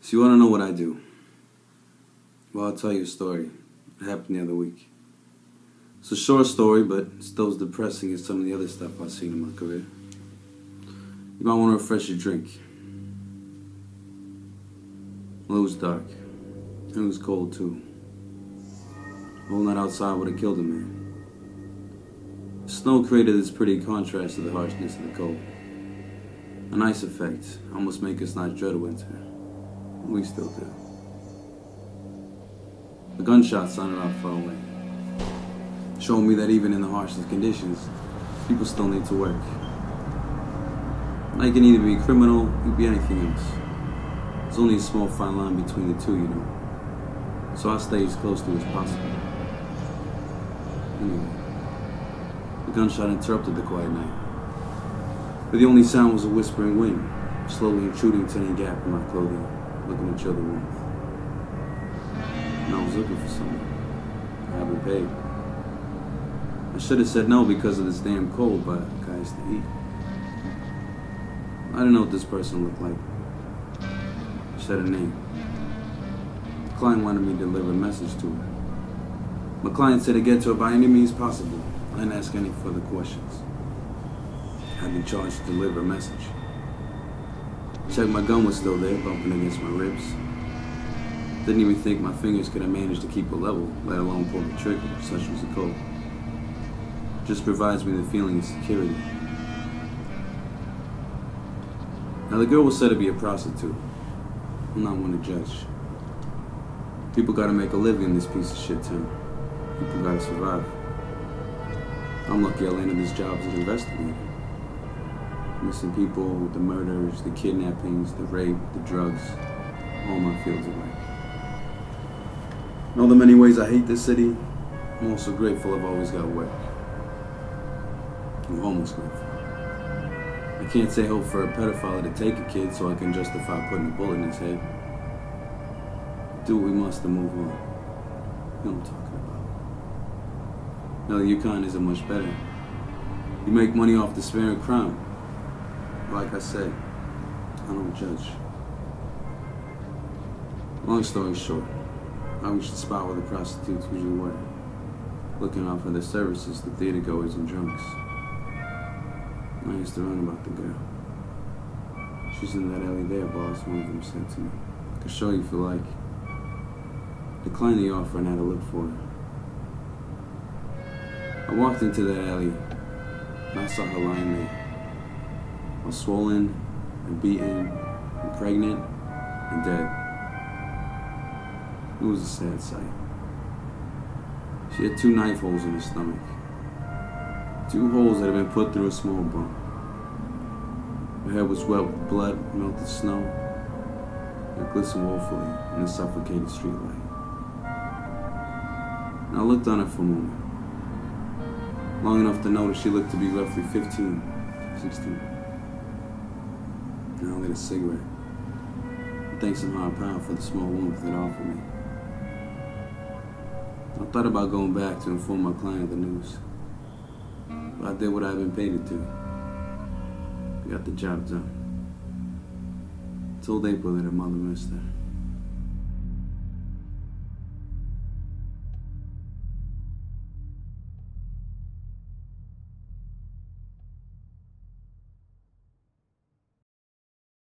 So you want to know what I do? Well, I'll tell you a story. It happened the other week. It's a short story, but still as depressing as some of the other stuff I've seen in my career. You might want to refresh your drink. Well, it was dark. And it was cold, too. The whole night outside would have killed a man. The snow created this pretty contrast to the harshness of the cold. A nice effect, almost make us not dread winter. We still do. A gunshot sounded out far away, showing me that even in the harshest conditions, people still need to work. I can either be a criminal, it could be anything else. There's only a small fine line between the two, you know. So I stay as close to it as possible. Anyway, the gunshot interrupted the quiet night. But the only sound was a whispering wind, slowly intruding to any gap in my clothing, looking at each other warmth. And I was looking for someone. I haven't paid. I should have said no because of this damn cold, but guys, the heat. I didn't know what this person looked like. She said her name. The client wanted me to deliver a message to her. My client said to get to her by any means possible. I didn't ask any further questions. I'd been charged to deliver a message. Checked my gun was still there, bumping against my ribs. Didn't even think my fingers could have managed to keep it level, let alone pull the trigger, such was the cold. Just provides me the feeling of security. Now the girl was said to be a prostitute. I'm not one to judge. People gotta make a living in this piece of shit town. People gotta survive. I'm lucky I landed this job as an investigator. Missing people, the murders, the kidnappings, the rape, the drugs, all my fields of work. In all the many ways I hate this city, I'm also grateful I've always got work. I'm almost grateful. I can't say hope for a pedophile to take a kid so I can justify putting a bullet in his head. Do what we must to move on. You know what I'm talking about. No, your kind isn't much better. You make money off despair and crime. Like I said, I don't judge. Long story short, I reached the spot where the prostitutes usually were, looking out for their services to theater goers and drunks. I used to run about the girl. She's in that alley there, boss, one of them said to me. I can show you if you like. Declined the offer and had to look for her. I walked into that alley and I saw her lying there. All swollen and beaten and pregnant and dead. It was a sad sight. She had 2 knife holes in her stomach. 2 holes that had been put through a small bump. Her hair was wet with blood, melted snow, and it glistened woefully in the suffocated streetlight. And I looked on her for a moment, long enough to notice she looked to be roughly 15, 16. And I lit a cigarette. I thanked some higher power for the small warmth it offered me. I thought about going back to inform my client of the news. But I did what I've been paid to do. I got the job done. I told April that her mother missed her.